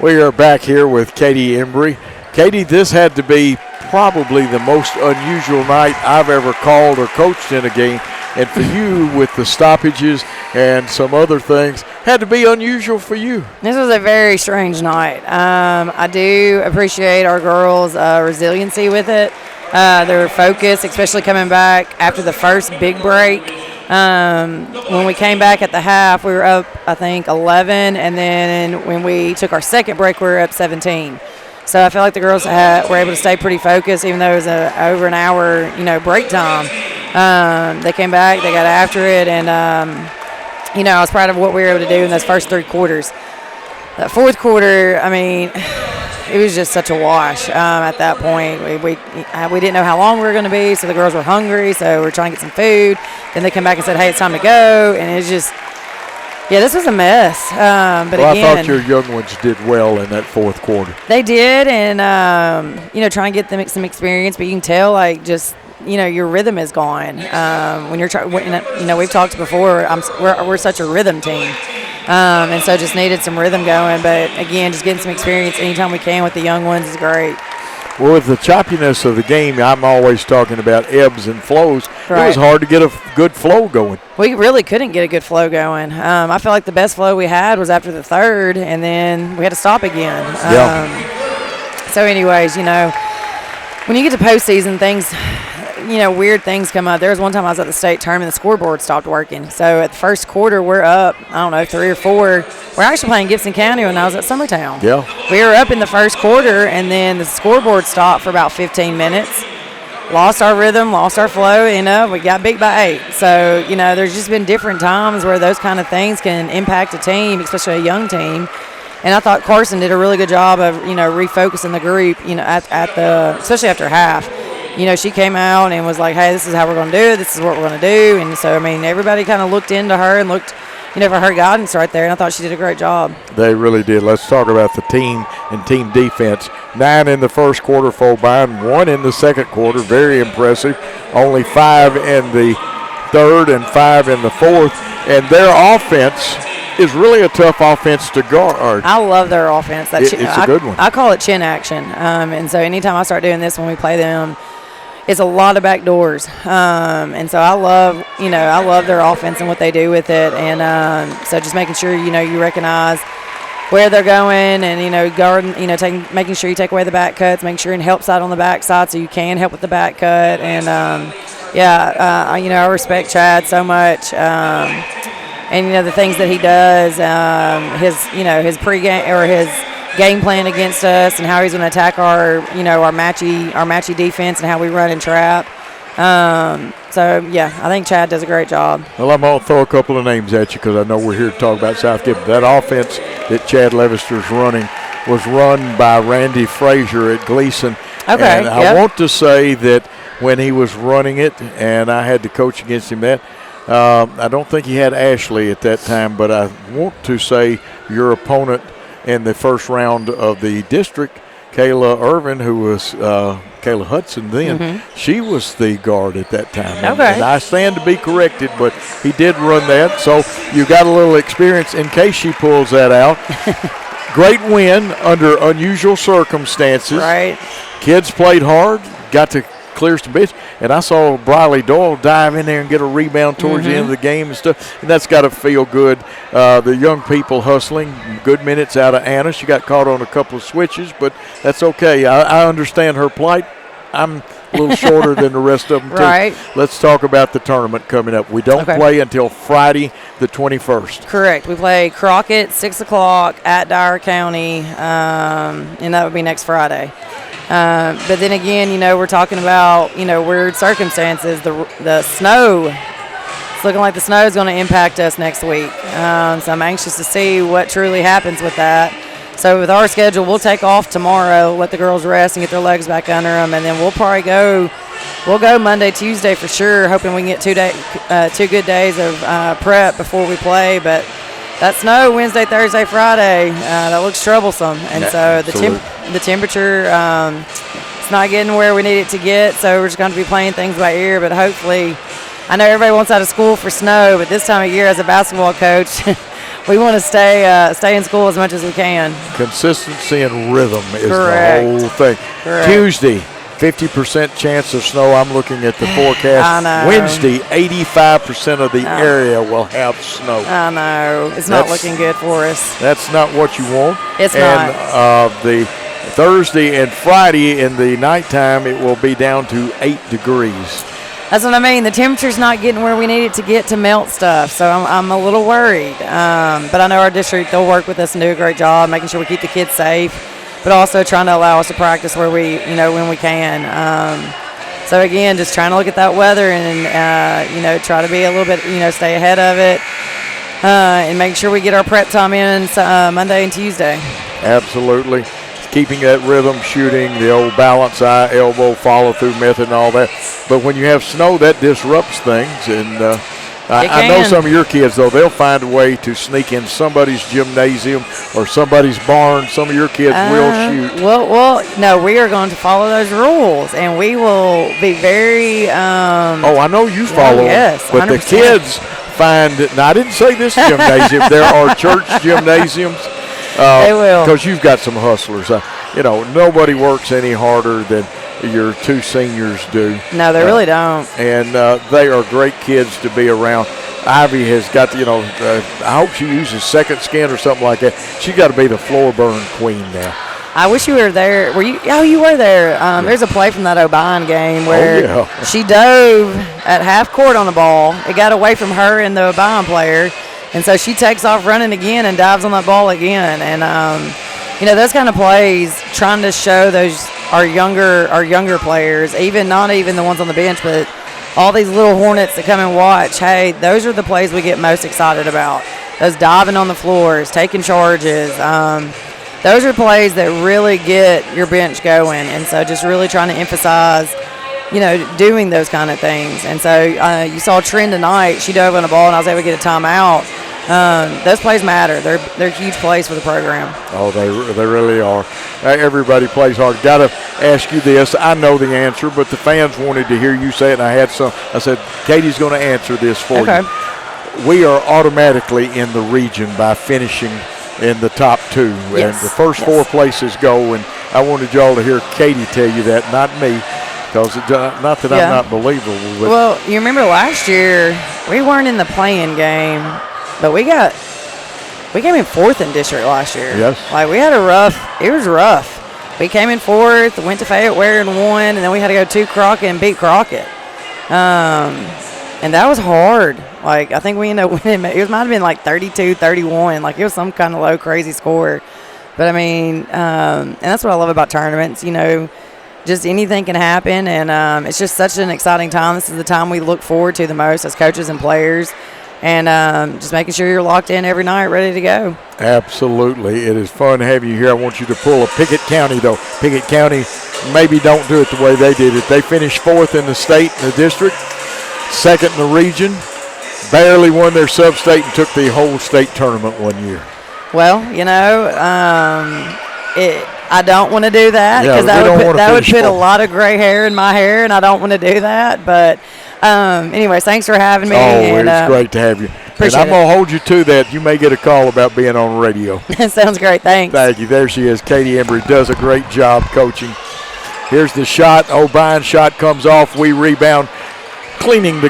We are back here with Catie Embrey. Catie, this had to be probably the most unusual night I've ever called or coached in a game. And for you, with the stoppages and some other things, had to be unusual for you. This was a very strange night. I do appreciate our girls' resiliency with it. Their focus, especially coming back after the first big break. When we came back at the half, we were up, I think, 11, and then when we took our second break, we were up 17. So I feel like the girls were able to stay pretty focused, even though it was over an hour, break time. They came back, they got after it, and I was proud of what we were able to do in those first three quarters. That fourth quarter, it was just such a wash at that point. We didn't know how long we were going to be, so the girls were hungry, so we were trying to get some food. Then they came back and said, hey, it's time to go, and it was just, this was a mess. But well, again, I thought your young ones did well in that fourth quarter. They did, and, trying to get them some experience, but you can tell, your rhythm is gone. When you're we've talked before, we're such a rhythm team. And so just needed some rhythm going. But, again, just getting some experience anytime we can with the young ones is great. Well, with the choppiness of the game, I'm always talking about ebbs and flows. Right. It was hard to get a good flow going. We really couldn't get a good flow going. I feel like the best flow we had was after the third, and then we had to stop again. So anyways, when you get to postseason, things – weird things come up. There was one time I was at the state tournament, the scoreboard stopped working. So at the first quarter, we're up, 3 or 4. We're actually playing Gibson County when I was at Summertown. Yeah. We were up in the first quarter, and then the scoreboard stopped for about 15 minutes. Lost our rhythm, lost our flow, we got beat by 8. So, there's just been different times where those kind of things can impact a team, especially a young team. And I thought Carson did a really good job of, refocusing the group, especially after half. She came out and was like, hey, this is how we're going to do it. This is what we're going to do. And so, everybody kind of looked into her and looked, for her guidance right there. And I thought she did a great job. They really did. Let's talk about the team and team defense. 9 in the first quarter for Bynum, 1 in the second quarter. Very impressive. Only 5 in the third and 5 in the fourth. And their offense is really a tough offense to guard. I love their offense. It's a good one. I call it chin action. And so anytime I start doing this when we play them, it's a lot of back doors. And so I love their offense and what they do with it. And so just making sure, you recognize where they're going and, guarding, making sure you take away the back cuts, making sure you help side on the back side so you can help with the back cut. And, I respect Chad so much. And, the things that he does, his pregame or his game plan against us and how he's going to attack our matchy defense and how we run and trap. I think Chad does a great job. Well, I'm going to throw a couple of names at you because I know we're here to talk about South Gibbon. That offense that Chad Levister's running was run by Randy Frazier at Gleason. Okay. And I want to say that when he was running it, and I had to coach against him I don't think he had Ashley at that time, but I want to say your opponent in the first round of the district, Kayla Irvin, who was Kayla Hudson then, she was the guard at that time. Okay. And I stand to be corrected, but he did run that. So you got a little experience in case she pulls that out. Great win under unusual circumstances. Right. Kids played hard, got to clear some bits, and I saw Briley Doyle dive in there and get a rebound towards the end of the game and stuff, and that's got to feel good. The young people hustling, good minutes out of Anna. She got caught on a couple of switches, but that's okay. I understand her plight. I'm a little shorter than the rest of them, too. Right. Let's talk about the tournament coming up. We don't play until Friday the 21st. Correct. We play Crockett, 6 o'clock at Dyer County, and that would be next Friday. But then again, we're talking about, weird circumstances. The snow, it's looking like the snow is going to impact us next week. So I'm anxious to see what truly happens with that. So with our schedule, we'll take off tomorrow, let the girls rest and get their legs back under them, and then we'll probably go Monday, Tuesday for sure, hoping we can get 2 good days of prep before we play. But that snow Wednesday, Thursday, Friday, that looks troublesome. And so the temperature, it's not getting where we need it to get, so we're just going to be playing things by ear. But hopefully, I know everybody wants out of school for snow, but this time of year as a basketball coach, we want to stay in school as much as we can. Consistency and rhythm is Correct. the whole thing. Correct. Tuesday, 50% chance of snow. I'm looking at the forecast. I know. Wednesday, 85% of the area will have snow. I know. It's not looking good for us. That's not what you want. It's and, not. The Thursday and Friday in the nighttime, it will be down to 8 degrees. That's what I mean. The temperature's not getting where we need it to get to melt stuff, so I'm a little worried. But I know our district, they'll work with us and do a great job making sure we keep the kids safe, but also trying to allow us to practice where we, when we can. So again, just trying to look at that weather and, try to be a little bit, stay ahead of it and make sure we get our prep time in Monday and Tuesday. Absolutely. Keeping that rhythm, shooting, the old balance, eye, elbow, follow-through method and all that. But when you have snow, that disrupts things. And I know some of your kids, though, they'll find a way to sneak in somebody's gymnasium or somebody's barn. Some of your kids will shoot. Well, no, we are going to follow those rules, and we will be very I know you follow them. Yes, but 100%. the kids find – now, I didn't say this gymnasium. There are church gymnasiums. They will. Because you've got some hustlers. Nobody works any harder than your two seniors do. No, they really don't. And they are great kids to be around. Ivy has got, I hope she uses second skin or something like that. She's got to be the floor burn queen now. I wish you were there. Were you? Oh, you were there. There's a play from that O'Brien game where she dove at half court on the ball. It got away from her and the O'Brien player. And so she takes off running again and dives on that ball again. And, those kind of plays, trying to show our younger players, not even the ones on the bench, but all these little hornets that come and watch, hey, those are the plays we get most excited about. Those diving on the floors, taking charges. Those are plays that really get your bench going. And so just really trying to emphasize doing those kind of things. And so you saw Trend tonight. She dove on the ball, and I was able to get a timeout. Those plays matter. They're huge plays for the program. Oh, they really are. Everybody plays hard. Got to ask you this. I know the answer, but the fans wanted to hear you say it, and I said, Katie's going to answer this for you. We are automatically in the region by finishing in the top two. Yes. And the first four places go, and I wanted y'all to hear Katie tell you that, not me. Because not that I'm not believable. But well, you remember last year, we weren't in the play-in game, but we came in fourth in district last year. Yes. We had it was rough. We came in fourth, went to Fayette Ware and won, and then we had to go to Crockett and beat Crockett. And that was hard. I think we ended up winning. It might have been 32-31. It was some kind of low, crazy score. But, and that's what I love about tournaments, just anything can happen, and it's just such an exciting time. This is the time we look forward to the most as coaches and players, and just making sure you're locked in every night, ready to go. Absolutely. It is fun to have you here. I want you to pull a Pickett County, though. Pickett County maybe don't do it the way they did it. They finished fourth in the state and the district, second in the region, barely won their sub-state, and took the whole state tournament one year. Well, I don't want to do that because that would put a lot of gray hair in my hair, and I don't want to do that. But anyways, thanks for having me. It's great to have you. And I'm going to hold you to that. You may get a call about being on radio. Sounds great. Thanks. Thank you. There she is. Catie Embrey does a great job coaching. Here's the shot. O'Brien shot comes off. We rebound. Cleaning the